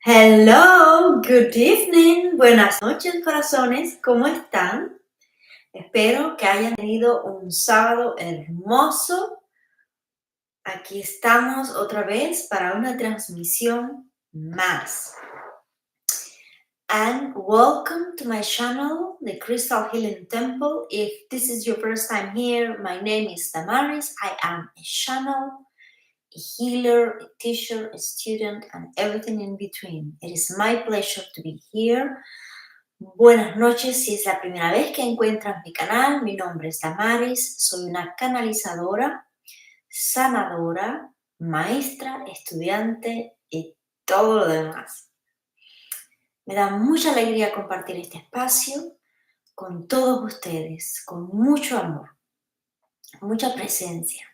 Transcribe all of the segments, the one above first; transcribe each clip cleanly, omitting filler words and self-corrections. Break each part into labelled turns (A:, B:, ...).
A: Hello, good evening, buenas noches corazones, ¿cómo están? Espero que hayan tenido un sábado hermoso. Aquí estamos otra vez para una transmisión más. And welcome to my channel, the Crystal Healing Temple. If this is your first time here, my name is Damaris. I am a channel, a healer, a teacher, a student, and everything in between. It is my pleasure to be here. Buenas noches, si es la primera vez que encuentras mi canal, mi nombre es Damaris, soy una canalizadora, sanadora, maestra, estudiante y todo lo demás. Me da mucha alegría compartir este espacio con todos ustedes, con mucho amor, mucha presencia.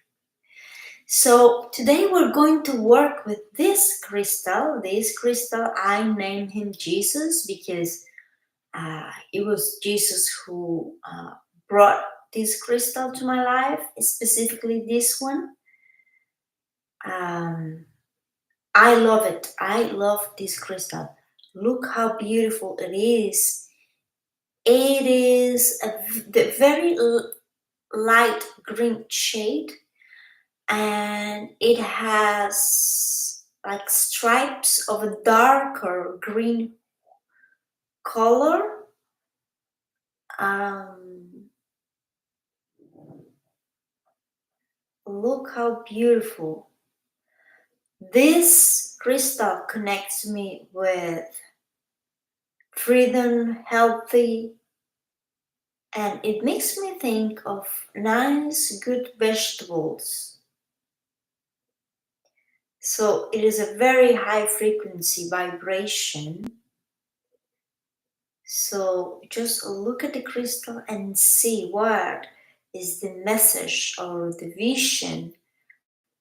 A: So today we're going to work with this crystal. This crystal, I named him Jesus because it was Jesus who brought this crystal to my life, specifically this one. I love it. I love this crystal. Look how beautiful it is. It is the very light green shade, and it has like stripes of a darker green color. Look how beautiful. This crystal connects me with freedom, healthy, and it makes me think of nice, good vegetables. So it is a very high frequency vibration. So just look at the crystal and see what is the message or the vision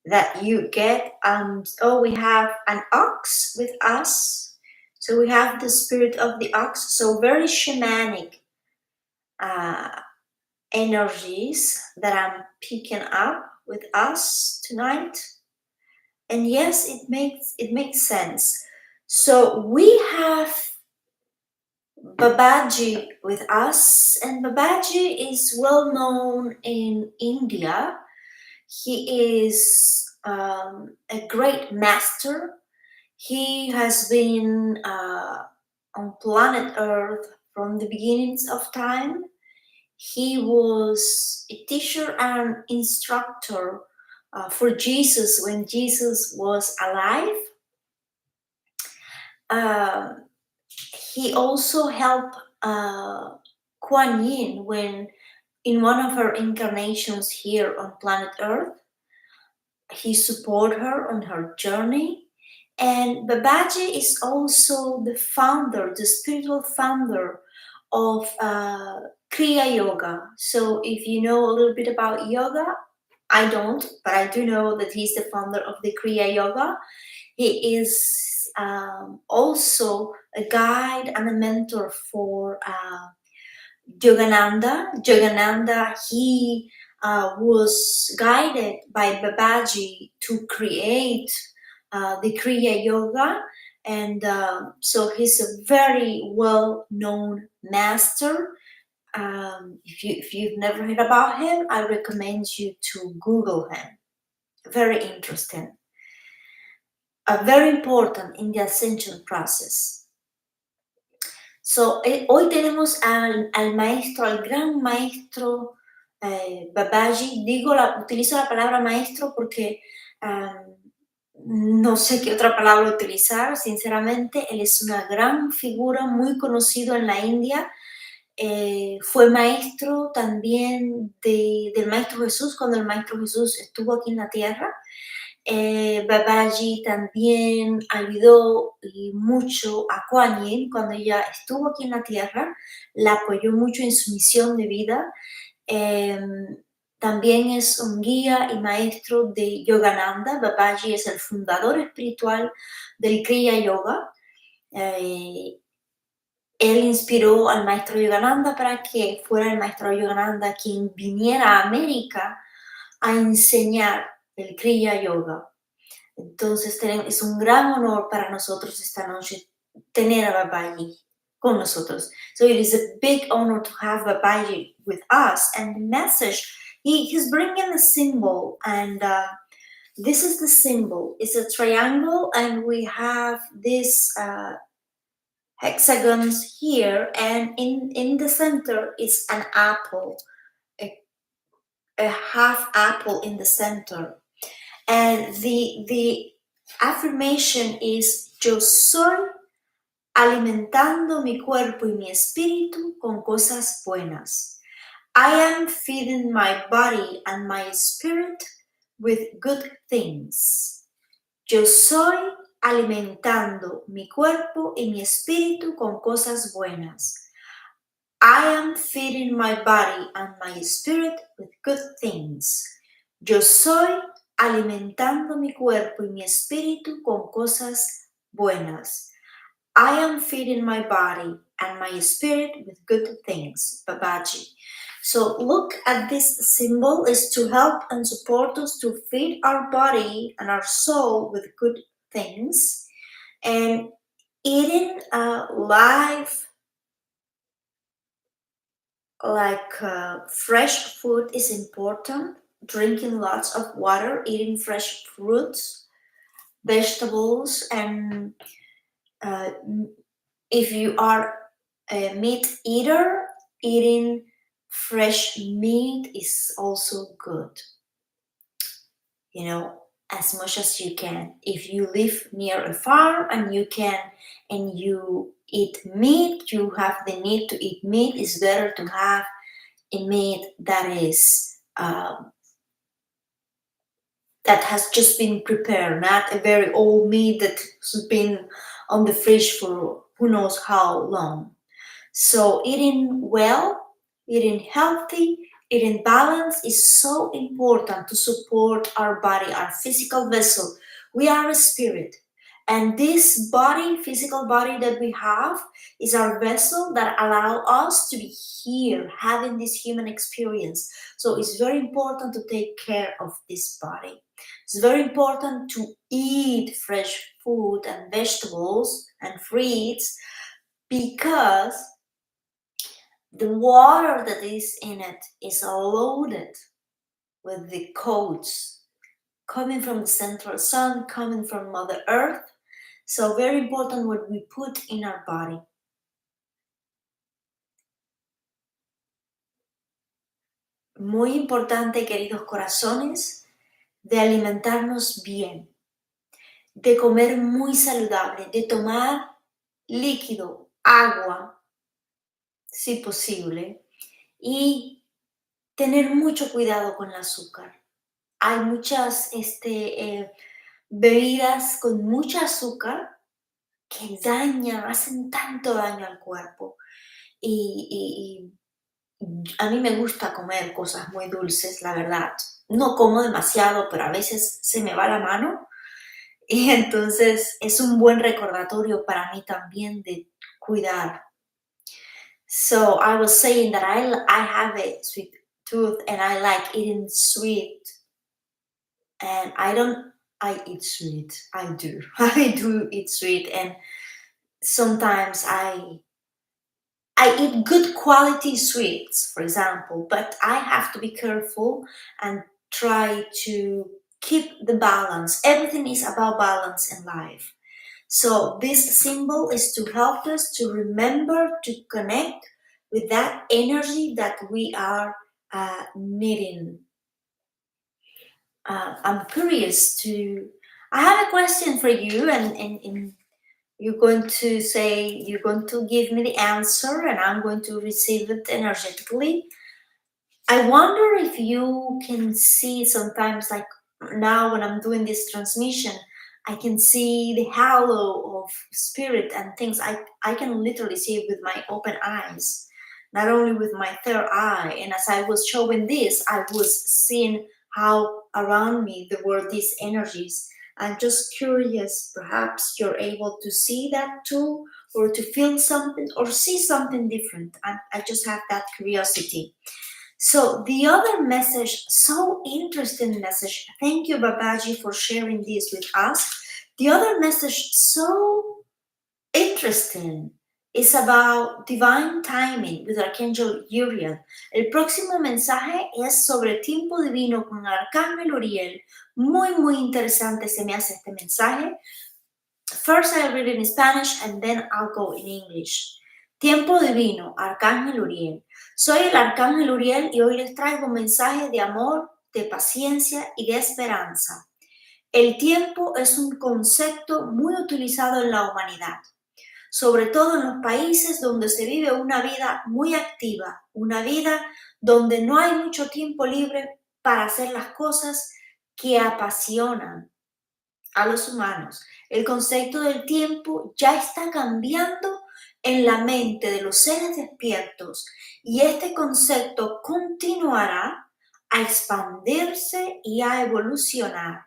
A: that you get. Oh, we have an ox with us. So we have the spirit of the ox. So very shamanic energies that I'm picking up with us tonight. And yes, it makes sense. So we have Babaji with us, and Babaji is well known in India. He is a great master. He has been on planet Earth from the beginnings of time. He was a teacher and instructor for Jesus when Jesus was alive. He also helped Kuan Yin when in one of her incarnations here on planet Earth. He supported her on her journey. And Babaji is also the founder, the spiritual founder of Kriya Yoga. So if you know a little bit about yoga, I don't, but I do know that he's the founder of the Kriya Yoga. He is also a guide and a mentor for Yogananda. Yogananda, he was guided by Babaji to create the Kriya Yoga, and so he's a very well-known master. If you've never heard about him, I recommend you to Google him. Very interesting. Very important in the ascension process. So hoy tenemos al maestro, al gran maestro Babaji. Utilizo la palabra maestro porque no sé qué otra palabra utilizar, sinceramente. Él es una gran figura, muy conocido en la India. Fue maestro también del Maestro Jesús cuando el Maestro Jesús estuvo aquí en la tierra. Babaji también ayudó mucho a Kuan Yin cuando ella estuvo aquí en la tierra, la apoyó mucho en su misión de vida. También es un guía y maestro de Yogananda. Babaji es el fundador espiritual del Kriya Yoga. Él inspiró al maestro Yogananda para que fuera el maestro Yogananda quien viniera a América a enseñar el Kriya Yoga. Entonces es un gran honor para nosotros esta noche tener a Babaji con nosotros. So it is a big honor to have Babaji with us, and the message, he's bringing a symbol, and this is the symbol. It's a triangle, and we have this hexagons here, and in the center is an apple, a half apple in the center. And the affirmation is: yo soy alimentando mi cuerpo y mi espíritu con cosas buenas. I am feeding my body and my spirit with good things. Yo soy alimentando mi cuerpo y mi espíritu con cosas buenas. I am feeding my body and my spirit with good things. Yo soy alimentando mi cuerpo y mi espíritu con cosas buenas. I am feeding my body and my spirit with good things. Babaji. So look at this symbol is to help and support us to feed our body and our soul with good things. And eating live, like fresh food is important. Drinking lots of water, eating fresh fruits, vegetables, and if you are a meat eater, eating fresh meat is also good. You know, as much as you can. If you live near a farm and you eat meat, you have the need to eat meat, it's better to have a meat that is that has just been prepared, not a very old meat that's been on the fridge for who knows how long. So eating well, eating healthy, eating balance is so important to support our body, our physical vessel. We are a spirit. And this body, physical body that we have, is our vessel that allow us to be here, having this human experience. So it's very important to take care of this body. It's very important to eat fresh food and vegetables and fruits, because the water that is in it is loaded with the codes coming from the central sun, coming from Mother Earth. So very important what we put in our body. Muy importante, queridos corazones, de alimentarnos bien, de comer muy saludable, de tomar líquido, agua, si posible, y tener mucho cuidado con el azúcar. Hay muchas bebidas con mucho azúcar que dañan, hacen tanto daño al cuerpo. Y a mí me gusta comer cosas muy dulces, la verdad. No como demasiado, pero a veces se me va la mano. Y entonces es un buen recordatorio para mí también de cuidar. So I was saying that I have a sweet tooth and I like eating sweet. And I eat sweet. I do. I do eat sweet. And sometimes I eat good quality sweets, for example, but I have to be careful and try to keep the balance. Everything is about balance in life. So this symbol is to help us to remember to connect with that energy that we are needing. I'm curious I have a question for you, and you're going to give me the answer, and I'm going to receive it energetically. I wonder if you can see sometimes, like now when I'm doing this transmission, I can see the halo of spirit and things. I can literally see it with my open eyes, not only with my third eye. And as I was showing this, I was seeing how around me there were these energies. I'm just curious, perhaps you're able to see that too, or to feel something, or see something different. I just have that curiosity. So the other message, so interesting message. Thank you, Babaji, for sharing this with us. The other message, so interesting, is about divine timing with Archangel Uriel. El próximo mensaje es sobre tiempo divino con Arcángel Uriel. Muy, muy interesante se me hace este mensaje. First I'll read it in Spanish and then I'll go in English. Tiempo divino, Arcángel Uriel. Soy el Arcángel Uriel y hoy les traigo un mensaje de amor, de paciencia y de esperanza. El tiempo es un concepto muy utilizado en la humanidad, sobre todo en los países donde se vive una vida muy activa, una vida donde no hay mucho tiempo libre para hacer las cosas que apasionan a los humanos. El concepto del tiempo ya está cambiando en la mente de los seres despiertos y este concepto continuará a expandirse y a evolucionar.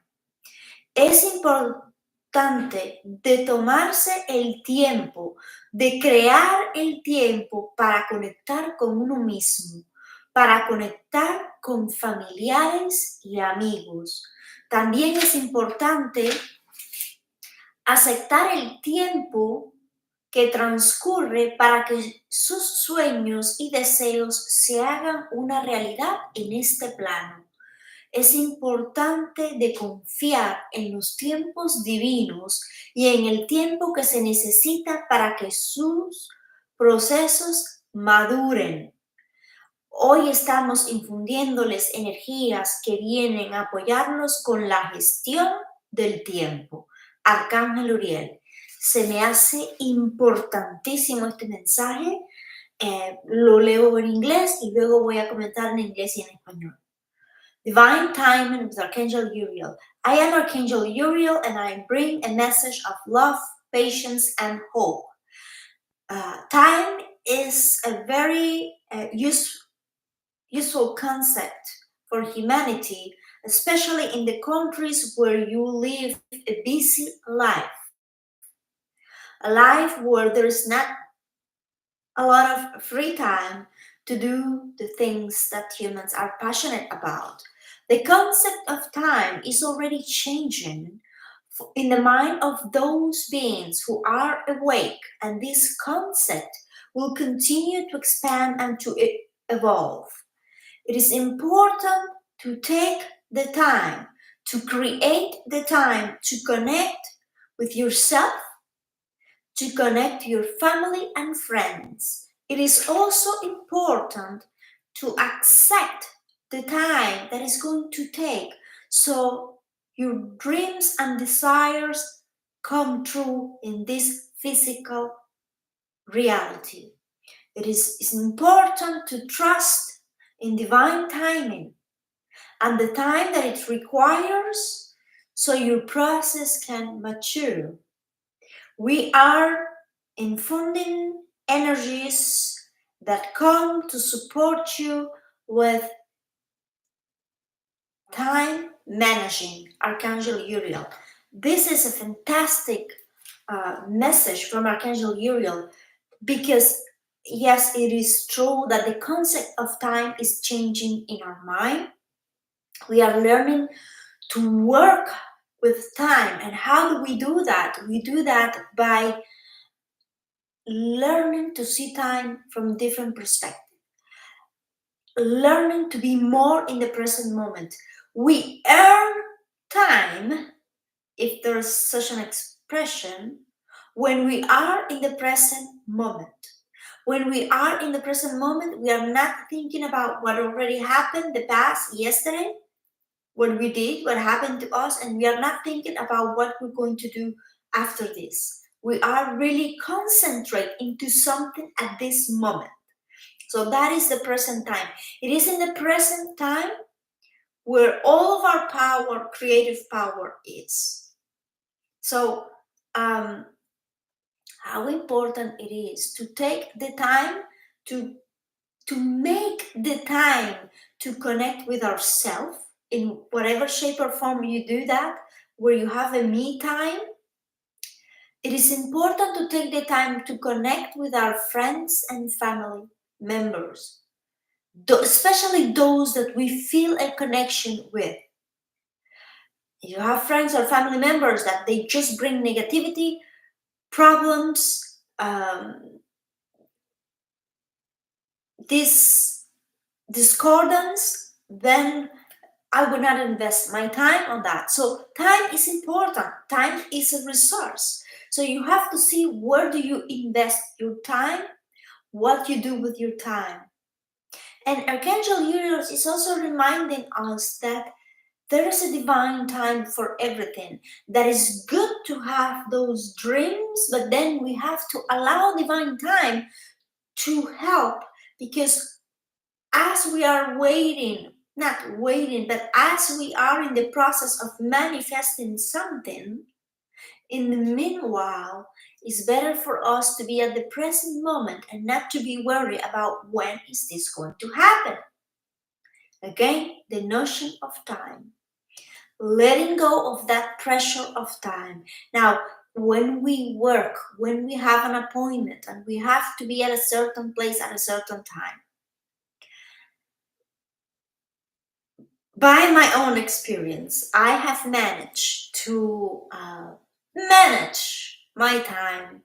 A: Es importante de tomarse el tiempo, de crear el tiempo para conectar con uno mismo, para conectar con familiares y amigos. También es importante aceptar el tiempo que transcurre para que sus sueños y deseos se hagan una realidad en este plano. Es importante de confiar en los tiempos divinos y en el tiempo que se necesita para que sus procesos maduren. Hoy estamos infundiéndoles energías que vienen a apoyarnos con la gestión del tiempo. Arcángel Uriel, se me hace importantísimo este mensaje. Lo leo en inglés y luego voy a comentar en inglés y en español. Divine Timing with Archangel Uriel. I am Archangel Uriel and I bring a message of love, patience, and hope. Time is a very useful concept for humanity, especially in the countries where you live a busy life. A life where there's not a lot of free time to do the things that humans are passionate about. The concept of time is already changing in the mind of those beings who are awake, and this concept will continue to expand and to evolve. It is important to take the time, to create the time to connect with yourself, to connect your family and friends. It is also important to accept the time that is going to take so your dreams and desires come true in this physical reality. It is important to trust in divine timing and the time that it requires so your process can mature. We are infunding energies that come to support you with time managing, Archangel Uriel. This is a fantastic message from Archangel Uriel because yes, it is true that the concept of time is changing in our mind. We are learning to work with time. And how do we do that? We do that by learning to see time from different perspectives, learning to be more in the present moment. We earn time, if there's such an expression, when we are in the present moment. When we are in the present moment, we are not thinking about what already happened, the past, yesterday, what we did, what happened to us, and we are not thinking about what we're going to do after this. We are really concentrate into something at this moment. So that is the present time. It is in the present time where all of our power, creative power is. So how important it is to take the time to make the time to connect with ourselves in whatever shape or form you do that, where you have a me time. It is important to take the time to connect with our friends and family members. especially those that we feel a connection with. You have friends or family members that they just bring negativity, problems, this discordance, then I would not invest my time on that. So time is important. Time is a resource. So you have to see where do you invest your time, what you do with your time. And Archangel Uriel is also reminding us that there is a divine time for everything. That is good to have those dreams, but then we have to allow divine time to help, because as we are waiting, not waiting, but as we are in the process of manifesting something, in the meanwhile, it's better for us to be at the present moment and not to be worried about when is this going to happen. Again, the notion of time. Letting go of that pressure of time. Now, when we work, when we have an appointment and we have to be at a certain place at a certain time, by my own experience, I have managed to manage my time,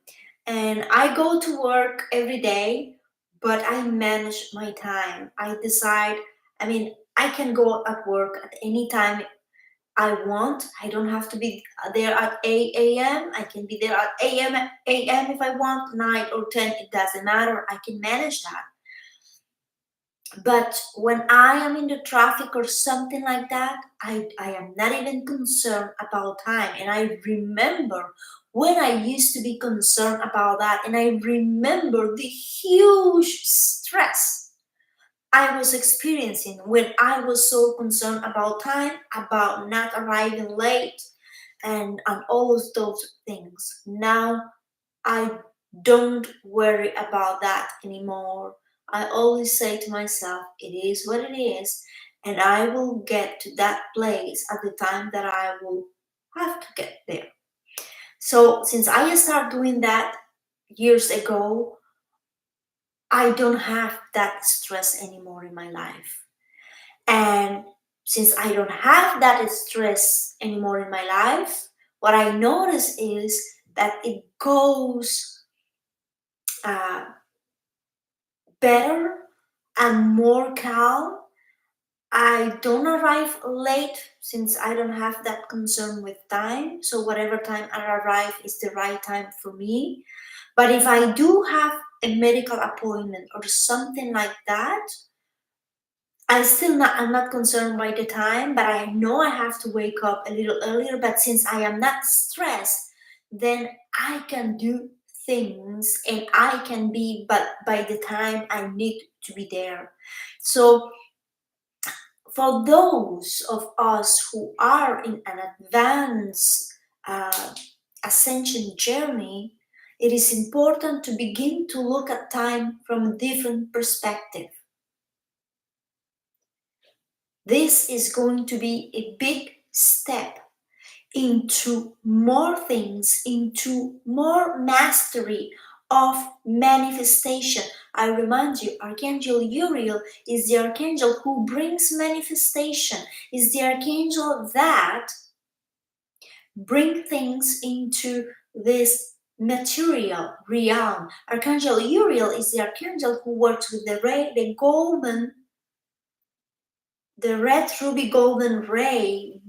A: and I go to work every day, but I manage my time. I decide, I can go at work at any time I want. I don't have to be there at 8 a.m. I can be there at a.m. if I want, 9 or 10, it doesn't matter. I can manage that. But when I am in the traffic or something like that, I am not even concerned about time. And I remember when I used to be concerned about that, and I remember the huge stress I was experiencing when I was so concerned about time, about not arriving late, and all of those things. Now I don't worry about that anymore. I always say to myself, it is what it is, and I will get to that place at the time that I will have to get there. So since I started doing that years ago, I don't have that stress anymore in my life. And since I don't have that stress anymore in my life, what I notice is that it goes uh, better and more calm. I don't arrive late since I don't have that concern with time. So whatever time I arrive is the right time for me. But if I do have a medical appointment or something like that, I'm not concerned by the time, but I know I have to wake up a little earlier. But since I am not stressed, then I can do things and I can be, but by the time I need to be there. So for those of us who are in an advanced uh, ascension journey, it is important to begin to look at time from a different perspective. This is going to be a big step into more things, into more mastery of manifestation. I remind you, Archangel Uriel is the archangel who brings manifestation, is the archangel that bring things into this material realm. Archangel Uriel is the archangel who works with the red ruby golden ray,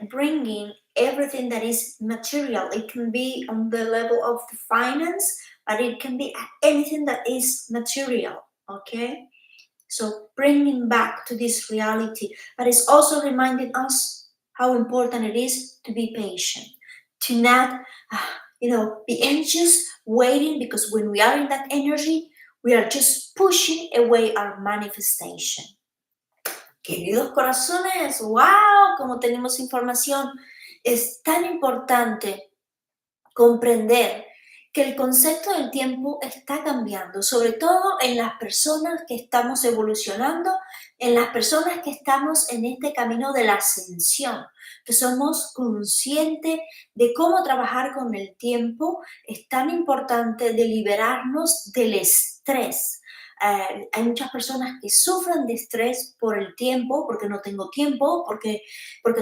A: bringing everything that is material. It can be on the level of the finance, but it can be anything that is material. Okay, so bringing back to this reality, but it's also reminding us how important it is to be patient, to not be anxious waiting, because when we are in that energy, we are just pushing away our manifestation. Queridos corazones, wow, como tenemos información. Es tan importante comprender que el concepto del tiempo está cambiando, sobre todo en las personas que estamos evolucionando, en las personas que estamos en este camino de la ascensión, que somos conscientes de cómo trabajar con el tiempo. Es tan importante de liberarnos del estrés. Hay muchas personas que sufren de estrés por el tiempo, porque no tengo tiempo, porque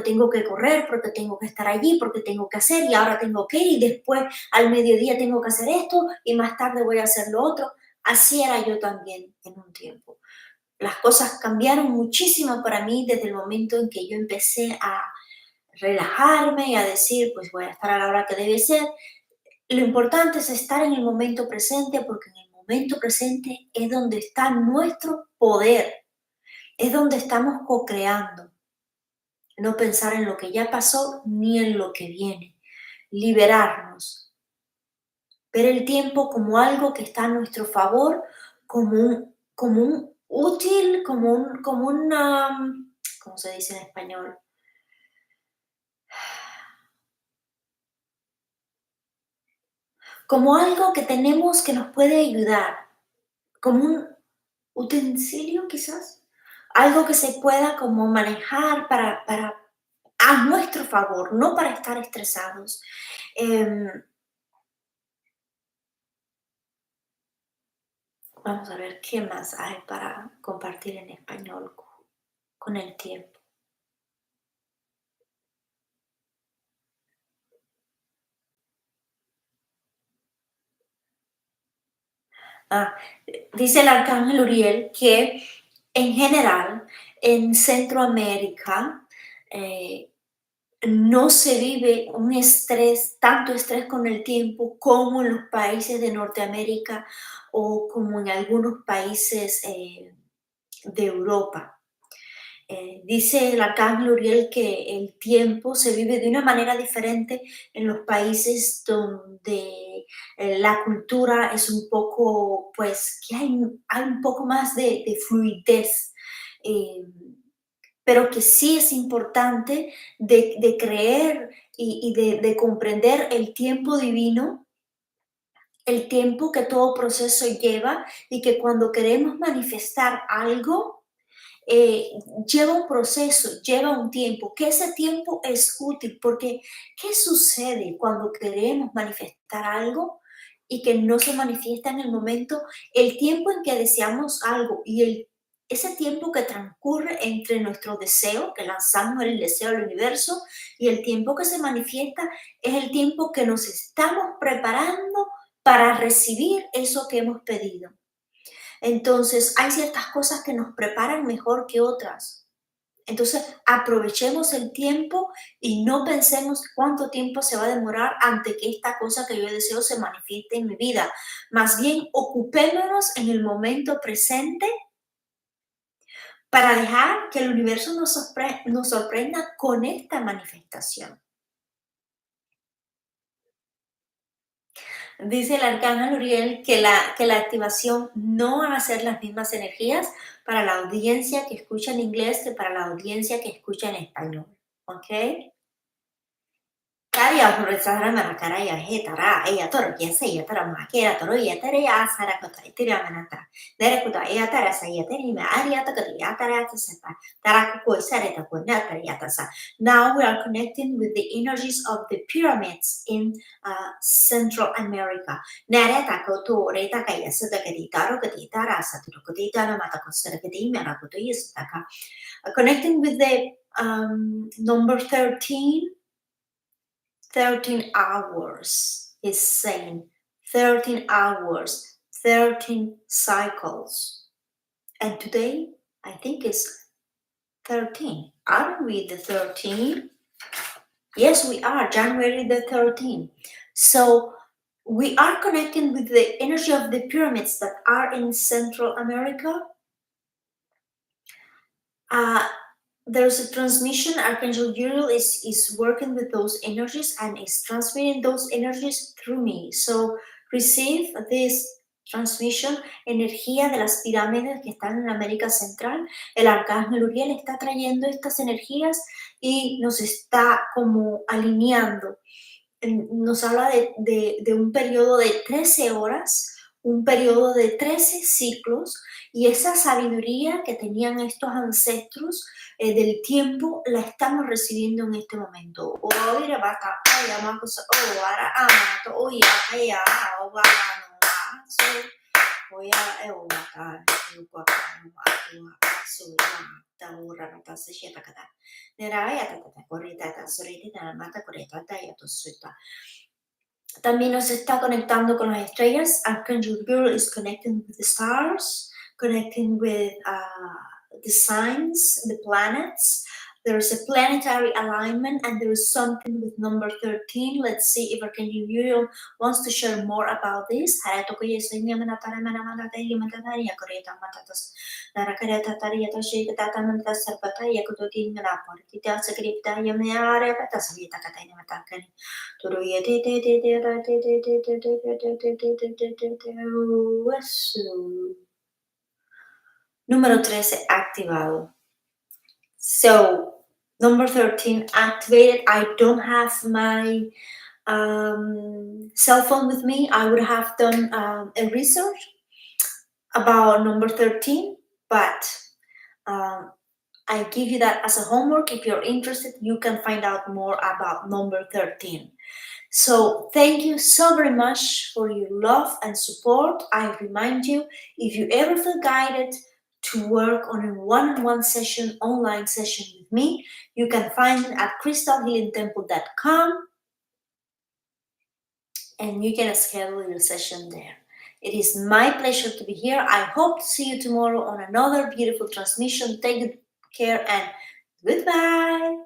A: tengo que correr, porque tengo que estar allí, porque tengo que hacer y ahora tengo que ir y después al mediodía tengo que hacer esto y más tarde voy a hacer lo otro. Así era yo también en un tiempo. Las cosas cambiaron muchísimo para mí desde el momento en que yo empecé a relajarme y a decir, pues voy a estar a la hora que debe ser. Lo importante es estar en el momento presente porque en el momento presente es donde está nuestro poder, es donde estamos co-creando. No pensar en lo que ya pasó ni en lo que viene. Liberarnos. Ver el tiempo como algo que está a nuestro favor, como un útil, ¿cómo se dice en español? Como algo que tenemos que nos puede ayudar, como un utensilio quizás, algo que se pueda como manejar para a nuestro favor, no para estar estresados. Em, Vamos a ver qué más hay para compartir en español con el tiempo. Ah, dice el Arcángel Uriel que en general en Centroamérica eh, no se vive un estrés, tanto estrés con el tiempo como en los países de Norteamérica o como en algunos países de Europa. Dice el arcángel Uriel que el tiempo se vive de una manera diferente en los países donde la cultura es un poco, pues, que hay un poco más de fluidez. eh, pero que sí es importante de creer y de comprender el tiempo divino, el tiempo que todo proceso lleva y que cuando queremos manifestar algo, eh, lleva un proceso, lleva un tiempo, que ese tiempo es útil, porque ¿qué sucede cuando queremos manifestar algo y que no se manifiesta en el momento? El tiempo en que deseamos algo y ese tiempo que transcurre entre nuestro deseo, que lanzamos el deseo al universo, y el tiempo que se manifiesta es el tiempo que nos estamos preparando para recibir eso que hemos pedido. Entonces, hay ciertas cosas que nos preparan mejor que otras. Entonces, aprovechemos el tiempo y no pensemos cuánto tiempo se va a demorar ante que esta cosa que yo deseo se manifieste en mi vida. Más bien, ocupémonos en el momento presente para dejar que el universo nos sorprenda con esta manifestación. Dice el arcángel Uriel que la activación no van a ser las mismas energías para la audiencia que escucha en inglés que para la audiencia que escucha en español. ¿Ok? Kaya Horizara Marakaraya Hetara, ella toro, ya tara makera toro, ya tere ya sara kota itira manata. Dere kuda ya tara sa ya teri me aria ta kati ya tara ta sepa. Tara kuko sare ta ko na tara ya ta sa. Now we are connecting with the energies of the pyramids in Central America. Nare ta ko to re ta kaya sa ta kati taro kati tara sa to kati tara mata ko sara kati me na ko to yes ta ka. Connecting with the number 13. 13 hours is saying 13 hours, 13 cycles. And today, I think it's 13. Aren't we the 13? Yes, we are, January the 13th. So we are connecting with the energy of the pyramids that are in Central America. Uh, there's a transmission. Archangel Uriel is working with those energies and is transmitting those energies through me. So receive this transmission, energía de las pirámides que están en América Central. El Arcángel Uriel está trayendo estas energías y nos está como alineando. Nos habla de un periodo de 13 horas, un periodo de 13 ciclos, y esa sabiduría que tenían estos ancestros del tiempo la estamos recibiendo en este momento. También nos está conectando con las estrellas. Archangel Uriel is connecting with the stars, connecting with the signs, the planets. There's a planetary alignment and there is something with number 13. Let's see if Archangel Uriel wants to share more about this. Número 13 activado. So, number 13 activated. I don't have my cell phone with me. I would have done a research about number 13, but I give you that as a homework. If you're interested, you can find out more about number 13. So thank you so very much for your love and support. I remind you, if you ever feel guided to work on a one-on-one session, online session with me, you can find it at crystalhealingtemple.com and you can schedule your session there. It is my pleasure to be here. I hope to see you tomorrow on another beautiful transmission. Take good care and goodbye.